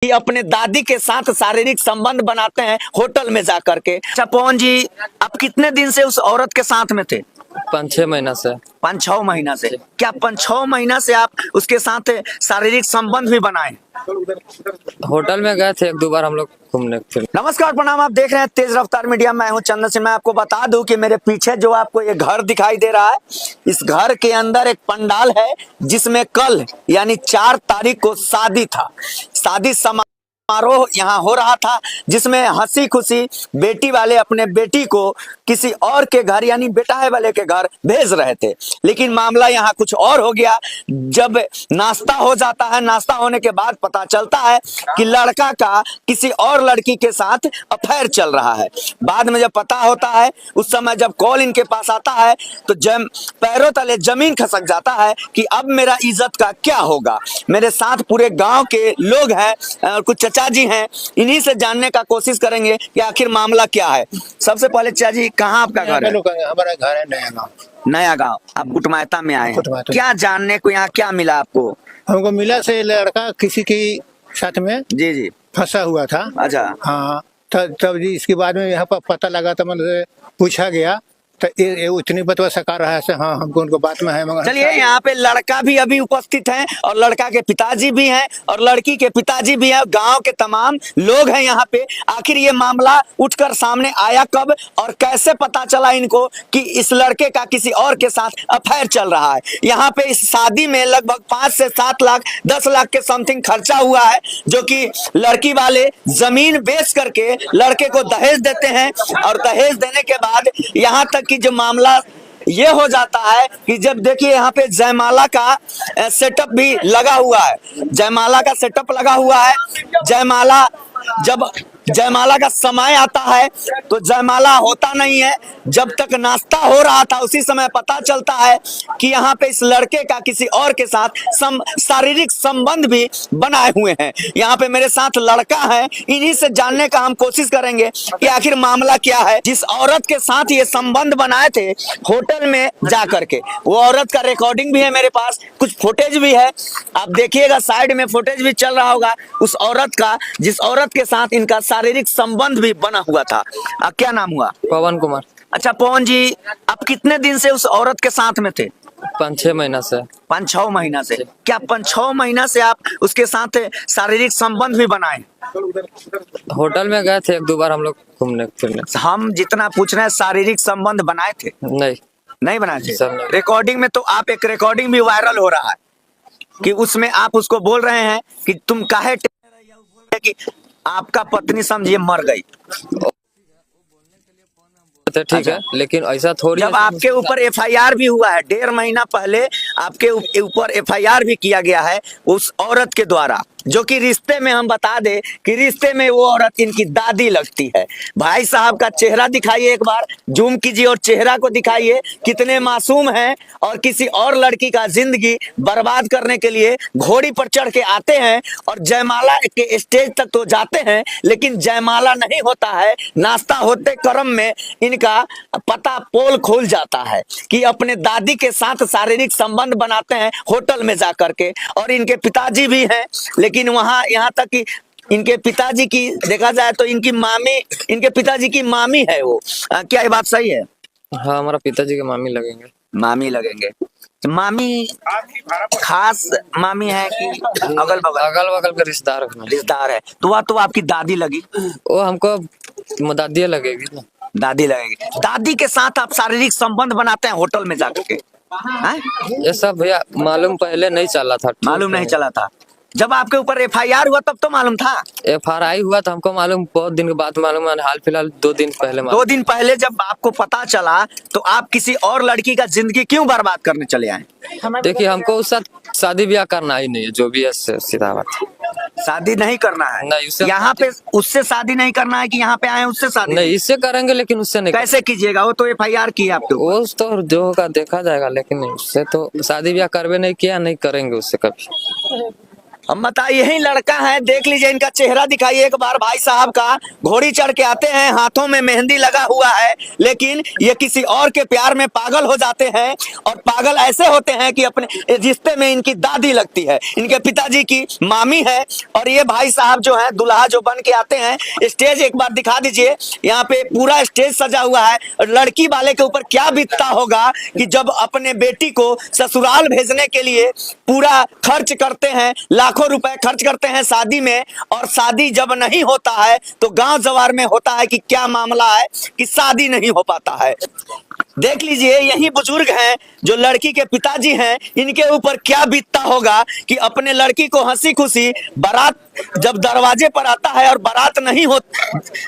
कि अपने दादी के साथ शारीरिक संबंध बनाते हैं होटल में जाकर के। अच्छा पवन जी, आप कितने दिन से उस औरत के साथ में थे? 5-6 महीना से। 5-6 महीना से। क्या 5-6 महीना से आप उसके साथ शारीरिक संबंध भी बनाए? होटल में गए थे एक दो बार हम लोग घूमने फिरने। नमस्कार, प्रणाम। आप देख रहे हैं तेज रफ्तार मीडिया। मैं हूं चंदन सिंह। मैं आपको बता दूं कि मेरे पीछे जो आपको ये घर दिखाई दे रहा है, इस घर के अंदर एक पंडाल है जिसमें कल यानी 4 तारीख को शादी था। शादी समारोह यहाँ हो रहा था, जिसमें हंसी खुशी बेटी वाले अपने बेटी को किसी और के घर यानी बेटाए वाले के घर भेज रहे थे। लेकिन मामला यहाँ कुछ और हो गया। जब नाश्ता हो जाता है, नाश्ता होने के बाद पता चलता है कि लड़का का किसी और लड़की के साथ अफेयर चल रहा है। बाद में जब पता होता है, उस समय जब कॉल इनके पास आता है तो पैरों तले जमीन खसक जाता है कि अब मेरा इज्जत का क्या होगा। मेरे साथ पूरे गांव के लोग हैं, कुछ चाचा जी हैं, इन्हीं से जानने का कोशिश करेंगे कि आखिर मामला क्या है। सबसे पहले चाचा जी, कहाँ आपका घर है? हमारा घर है नया गाँव। नया गांव। आप कुटमायता में आए हैं, कुटमायता। क्या जानने को यहाँ क्या मिला आपको? हमको मिला से लड़का किसी की साथ में जी जी। फंसा हुआ था। अच्छा। हाँ, तब जी इसके बाद में यहाँ पर पता लगा तो मतलब पूछा गया तो ये उतनी बतवा सका रहा है से हाँ हमको उनको बात में है। मगर चलिए, यहाँ पे लड़का भी अभी उपस्थित है और लड़का के पिताजी भी हैं और लड़की के पिताजी भी हैं। गांव के तमाम लोग हैं यहाँ पे। आखिर ये मामला उठकर सामने आया कब और कैसे पता चला इनको कि इस लड़के का किसी और के साथ अफेयर चल रहा है? यहाँ पे इस शादी में लगभग 5 से 7 लाख 10 लाख के समथिंग खर्चा हुआ है, जो कि लड़की वाले जमीन बेच करके लड़के को दहेज देते हैं। और दहेज देने के बाद यहाँ तक कि जो मामला ये हो जाता है कि जब देखिए यहाँ पे जयमाला का सेटअप भी लगा हुआ है। जयमाला का सेटअप लगा हुआ है। जब जयमाला का समय आता है तो जयमाला होता नहीं है। जब तक नाश्ता हो रहा था उसी समय पता चलता है कि यहाँ पे इस लड़के का किसी और के साथ शारीरिक संबंध भी बनाए हुए हैं। यहाँ पे मेरे साथ लड़का है, इन्हीं से जानने का हम कोशिश करेंगे कि आखिर मामला क्या है। जिस औरत के साथ ये संबंध बनाए थे होटल में जाकर के, वो औरत का रिकॉर्डिंग भी है मेरे पास, कुछ फुटेज भी है। आप देखिएगा, साइड में फुटेज भी चल रहा होगा उस औरत का, जिस औरत के साथ इनका शारीरिक संबंध भी बना हुआ था। क्या नाम हुआ? पवन कुमार। अच्छा पवन जी, आप कितने दिन से उस औरत के साथ में थे? 5-6 महीना से। 5-6 महीना से। क्या 5-6 महीना से आप उसके साथ शारीरिक संबंध भी बनाए? होटल में गए थे एक दो बार हम लोग घूमने फिरने। हम जितना पूछ रहे हैं, शारीरिक संबंध बनाए थे? नहीं बनाए थे। सर नहीं। रिकॉर्डिंग में तो आप एक रिकॉर्डिंग भी वायरल हो रहा है कि उसमें आप उसको बोल रहे हैं कि तुम काहे कि आपका पत्नी समझिए मर गई। ठीक अच्छा। है, लेकिन ऐसा थोड़ी। जब आपके ऊपर एफआईआर भी हुआ है, 1.5 महीना पहले आपके ऊपर एफआईआर भी किया गया है उस औरत के द्वारा, जो कि रिश्ते में, हम बता दें कि रिश्ते में वो औरत इनकी दादी लगती है। भाई साहब का चेहरा दिखाइए, एक बार जूम कीजिए और चेहरा को दिखाइए, कितने मासूम हैं और किसी और लड़की का जिंदगी बर्बाद करने के लिए घोड़ी पर चढ़ के आते हैं और जयमाला के स्टेज तक तो जाते हैं, लेकिन जयमाला नहीं होता है। नाश्ता होते क्रम में इनका पता पोल खुल जाता है कि अपने दादी के साथ शारीरिक संबंध बनाते हैं होटल में जाकर के। और इनके पिताजी भी हैं, लेकिन वहां यहाँ तक कि इनके पिताजी की देखा जाए तो इनकी मामी, इनके पिताजी की मामी है वो। क्या ये बात सही है? हाँ, हमारा पिताजी के मामी लगेंगे। मामी लगेंगे। मामी खास मामी है कि अगल बगल के रिश्तेदार है? तो वह तो आपकी दादी लगी। वो हमको दादी लगेगी ना। दादी लगेगी। दादी के साथ आप शारीरिक संबंध बनाते हैं होटल में जाकर के? ये सब भैया मालूम पहले नहीं चला था। मालूम नहीं चला था? जब आपके ऊपर एफआईआर हुआ तब तो मालूम था? एफआईआर हुआ था हमको मालूम बहुत दिन के बाद मालूम है। हाल फिलहाल 2 दिन पहले 2 दिन पहले जब आपको पता चला तो आप किसी और लड़की का जिंदगी क्यों बर्बाद करने चले आए? देखिए, हमको उससे शादी ब्याह करना ही नहीं है, जो भी है सीधा बात। शादी नहीं करना है? नहीं, यहाँ पे उससे शादी नहीं करना है कि यहाँ पे आए उससे शादी? नहीं, इससे करेंगे लेकिन उससे नहीं। कैसे कीजिएगा? वो तो एफआईआर की है आपके ऊपर। वो तो जो होगा देखा जाएगा, लेकिन नहीं, उससे तो शादी ब्याह करवे नहीं किया, नहीं करेंगे उससे कभी। हम बताइए यही लड़का है, देख लीजिए इनका चेहरा दिखाइए एक बार भाई साहब का। घोड़ी चढ़ के आते हैं, हाथों में मेहंदी लगा हुआ है, लेकिन ये किसी और के प्यार में पागल हो जाते हैं। और पागल ऐसे होते हैं कि अपने रिश्ते में इनकी दादी लगती है, इनके पिताजी की मामी है। और ये भाई साहब जो है दुल्हा जो बन के आते हैं, स्टेज एक बार दिखा दीजिए। यहाँ पे पूरा स्टेज सजा हुआ है। और लड़की वाले के ऊपर क्या बीतता होगा कि जब अपने बेटी को ससुराल भेजने के लिए पूरा खर्च करते हैं, लाखों रुपए खर्च करते हैं शादी में, और शादी जब नहीं होता है तो गांव जवार में होता है कि क्या मामला है कि शादी नहीं हो पाता है। देख लीजिए यही बुजुर्ग हैं जो लड़की के पिताजी हैं, इनके ऊपर क्या बीतता होगा कि अपने लड़की को हंसी खुशी बारात जब दरवाजे पर आता है और बारात नहीं हो,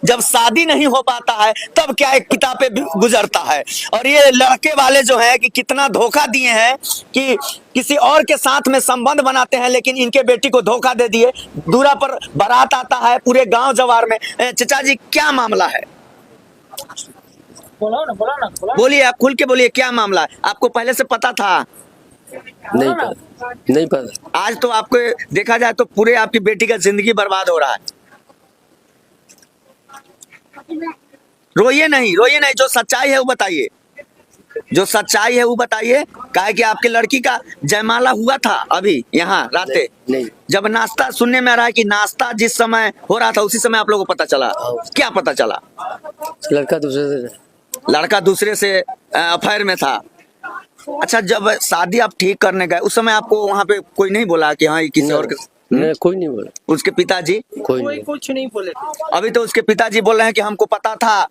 जब शादी नहीं हो पाता है तब क्या एक पिता पे गुजरता है। और ये लड़के वाले जो हैं कि कितना धोखा दिए हैं कि किसी और के साथ में संबंध बनाते हैं, लेकिन इनके बेटी को धोखा दे दिए। दूरा पर बारात आता है पूरे गांव जवार में। चचा जी क्या मामला है? बोलिए, आप खुल के बोलिए, क्या मामला है? आपको पहले से पता था? नहीं पता, नहीं पता। आज तो आपको देखा जाए तो पूरे आपकी बेटी का जिंदगी बर्बाद हो रहा है। रोइए नहीं, रोइए नहीं, जो सच्चाई है वो बताइए, जो सच्चाई है वो बताइए। काहे कि आपके लड़की का जयमाला हुआ था अभी यहाँ राते। नहीं। जब नाश्ता सुनने में आ रहा है कि नाश्ता जिस समय हो रहा था उसी समय आप लोगों को पता चला। क्या पता चला? लड़का दूसरे से अफेयर में था। अच्छा, जब शादी आप ठीक करने गए उस समय आपको वहाँ पे कोई नहीं बोला कि हाँ ये किसी और के? नहीं, कोई नहीं बोला। उसके पिताजी कोई कुछ नहीं बोले। अभी तो उसके पिताजी बोल रहे हैं कि हमको पता था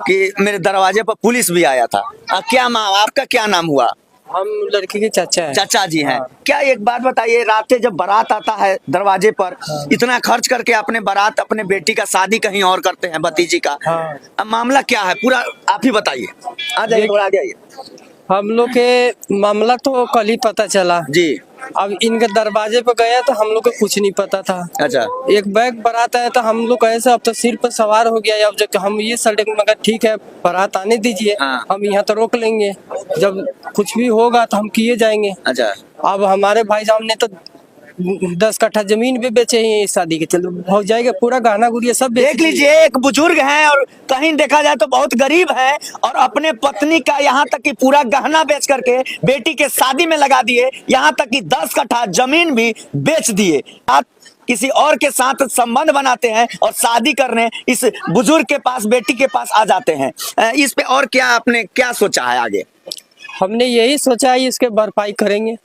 कि मेरे दरवाजे पर पुलिस भी आया था। आपका क्या नाम हुआ? हम लड़की के चाचा हैं। चाचा जी हैं। क्या एक बात बताइए, रात जब बारात आता है दरवाजे पर, इतना खर्च करके अपने बारात अपने बेटी का शादी कहीं और करते हैं भतीजी का, अब मामला क्या है पूरा आप ही बताइए। आ जाइए, थोड़ा आगे आइए। हम लोग के मामला तो कल ही पता चला जी। अब इनके दरवाजे पे गया तो हम लोग को कुछ नहीं पता था। अच्छा। एक बैग बारात आया तो हम लोग ऐसा अब तो सिर पर सवार हो गया। अब जब हम ये सड़क मगर ठीक है बारात आने दीजिए, हाँ। हम यहाँ तो रोक लेंगे, जब कुछ भी होगा तो हम किए जाएंगे। अच्छा। अब हमारे भाई साहब ने तो 10 कट्ठा जमीन भी बेचे हैं इस शादी के, चलो हो जाएगा, पूरा गहना गुड़िया सब बेच देख लीजिए एक बुजुर्ग हैं और कहीं देखा जाए तो बहुत गरीब है, और अपने पत्नी का यहाँ तक कि पूरा गहना बेच करके बेटी के शादी में लगा दिए, यहाँ तक कि 10 कट्ठा जमीन भी बेच दिए। आप किसी और के साथ संबंध बनाते हैं और शादी करने इस बुजुर्ग के पास, बेटी के पास आ जाते हैं। इस पे और क्या आपने क्या सोचा है आगे? हमने यही सोचा है इसके भरपाई करेंगे,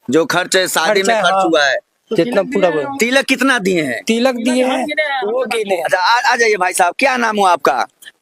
जो खर्च शादी में खर्च हुआ है जितना पूरा तिलक कितना दिए हैं? तिलक दिए हैं वो गिने। अच्छा, आ जाइए भाई साहब, क्या नाम हुआ आपका?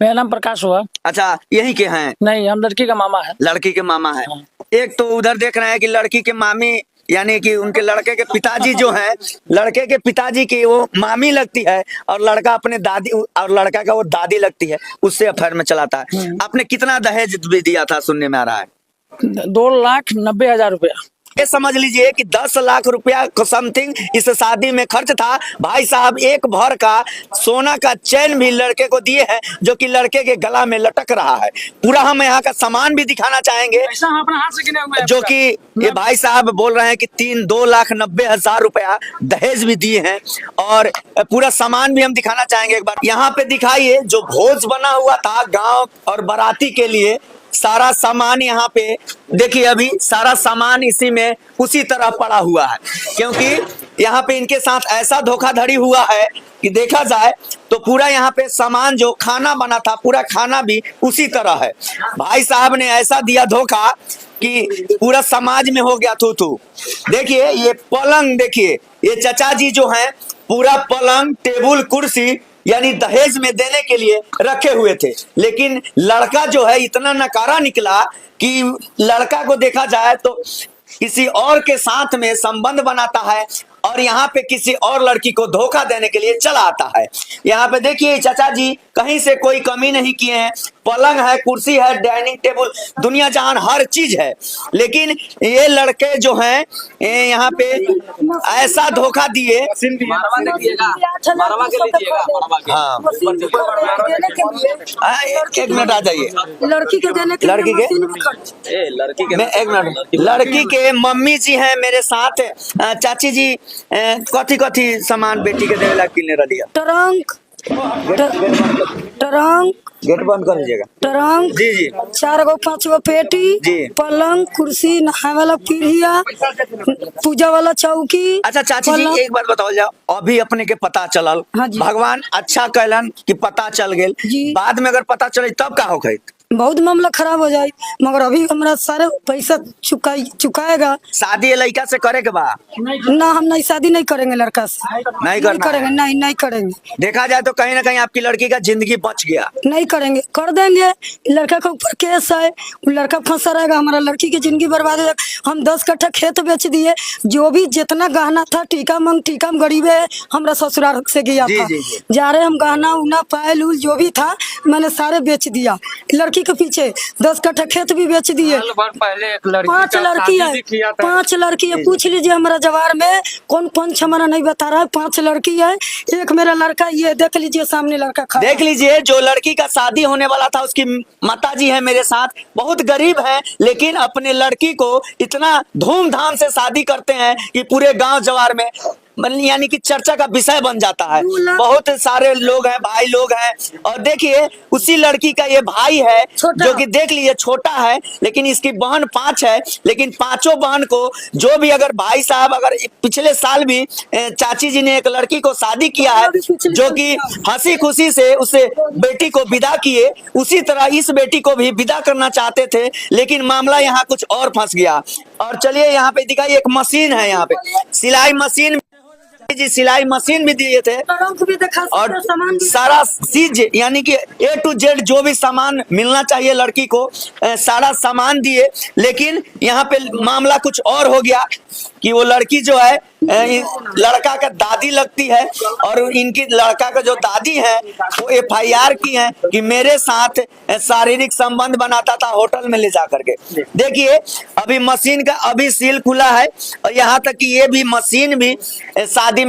मेरा नाम प्रकाश हुआ। अच्छा, यही के हैं? नहीं, हम लड़की का मामा है। लड़की के मामा है। एक तो उधर देख रहे हैं कि लड़की के मामी यानी कि उनके लड़के के पिताजी जो हैं, लड़के के पिताजी की वो मामी लगती है, और लड़का अपने दादी और लड़का का वो दादी लगती है, उससे अफेयर में चलाता है। आपने कितना दहेज भी दिया था सुनने में आ रहा है? 2,90,000 रुपया। ये समझ लीजिए कि 10 लाख रुपया समथिंग इस शादी में खर्च था। भाई साहब एक भर का सोना का चैन भी लड़के को दिए हैं, जो कि लड़के के गला में लटक रहा है। पूरा हम यहाँ का सामान भी दिखाना चाहेंगे, ऐसा हम अपने हाथ से गिने हुए हैं जो कि ये भाई साहब बोल रहे हैं कि 2,90,000 रुपया दहेज भी दिए हैं। और पूरा सामान भी हम दिखाना चाहेंगे। एक बार यहाँ पे दिखाइए, जो भोज बना हुआ था गाँव और बाराती के लिए, सारा सामान यहाँ पे देखिए, अभी सारा सामान इसी में उसी तरह पड़ा हुआ है, क्योंकि यहाँ पे इनके साथ ऐसा धोखाधड़ी हुआ है कि देखा जाए तो पूरा यहाँ पे सामान जो खाना बना था पूरा खाना भी उसी तरह है। भाई साहब ने ऐसा दिया धोखा कि पूरा समाज में हो गया थू। देखिए ये पलंग, देखिए ये चचा जी जो हैं पूरा पलंग टेबल कुर्सी यानी दहेज में देने के लिए रखे हुए थे, लेकिन लड़का जो है इतना नकारा निकला कि लड़का को देखा जाए तो किसी और के साथ में संबंध बनाता है और यहाँ पे किसी और लड़की को धोखा देने के लिए चला आता है। यहाँ पे देखिए चाचा जी कहीं से कोई कमी नहीं किए हैं, पलंग है, कुर्सी है, डाइनिंग टेबल, दुनिया जहान हर चीज है। लेकिन ये लड़के जो हैं यहाँ पे ऐसा धोखा दिए। हाँ, एक मिनट आ जाइए। लड़की के देने के लड़की के मैं एक मिनट, लड़की के मम्मी जी हैं मेरे साथ। चाची जी कथी कथी सामान बेटी के देवेला किने रहिया? ट्रंक, गेट बंद कर दीजिएगा। ट्रंक जी जी 4 गो 5 गो पेटी, जी। पलंग, कुर्सी, नहाए वाला पीढ़िया, पूजा वाला चौकी। अच्छा चाची पलंग। जी एक बात बताओ जाओ, अभी अपने के पता चलल, हाँ जी। भगवान अच्छा कहलन कि पता चल गेल, जी। बाद में अगर पता चले तब का हो गई? बहुत मामला खराब हो जाए, मगर अभी हमारा सारे पैसा चुकाएगा। शादी ये लड़का से करे के बा? ना, हम नहीं शादी नहीं करेंगे लड़का से, नहीं करना करेंगे, नहीं करेंगे। देखा जाए तो कहीं ना कहीं आपकी लड़की का जिंदगी बच गया। नहीं करेंगे, कर देंगे। लड़का के ऊपर केस है, वो लड़का फंसा रहेगा, हमारा लड़की की जिंदगी बर्बाद हो जाएगा। हम 10 कट्ठा खेत बेच दिए, जो भी जितना गहना था टीका में गरीबे है, हमारा ससुराल से गया जी, था। जी, जी। जा रहे हम गहना उना पायल उल जो भी था मैंने सारे बेच दिया। लड़की के पीछे 10 कट्ठा खेत भी बेच दिए। पहले एक लड़की 5 लड़की है, 5 लड़की है। पूछ लीजिए हमारा जवार में कौन पंच हमारा नहीं बता रहा है। 5 लड़की है, एक मेरा लड़का, ये देख लीजिए सामने लड़का खड़ा। देख लीजिए, जो लड़की का शादी होने वाला था उसकी माताजी है मेरे साथ, बहुत गरीब है, लेकिन अपने लड़की को इतना धूमधाम से शादी करते हैं कि पूरे गांव जवार में यानी कि चर्चा का विषय बन जाता है। बहुत सारे लोग हैं, भाई लोग हैं। और देखिए उसी लड़की का ये भाई है जो कि देख लीजिए छोटा है, लेकिन इसकी बहन 5 है। लेकिन पांचों बहन को जो भी, अगर भाई साहब अगर पिछले साल भी चाची जी ने एक लड़की को शादी किया है जो कि हंसी खुशी से उसे बेटी को विदा किए, उसी तरह इस बेटी को भी विदा करना चाहते थे, लेकिन मामला यहाँ कुछ और फंस गया। और चलिए यहाँ पे दिखाइए, एक मशीन है यहाँ पे, सिलाई मशीन जी, सिलाई मशीन भी दिए थे और सारा चीज यानी कि A to Z जो भी सामान मिलना चाहिए लड़की को सारा सामान दिए। लेकिन यहाँ पे मामला कुछ और हो गया कि वो लड़की जो है लड़का का दादी लगती है, और इनकी लड़का का जो दादी है वो FIR की है कि मेरे साथ शारीरिक संबंध बनाता था होटल में ले जा करके। देखिए अभी मशीन का अभी सील खुला है, और यहाँ तक कि ये भी मशीन भी शादी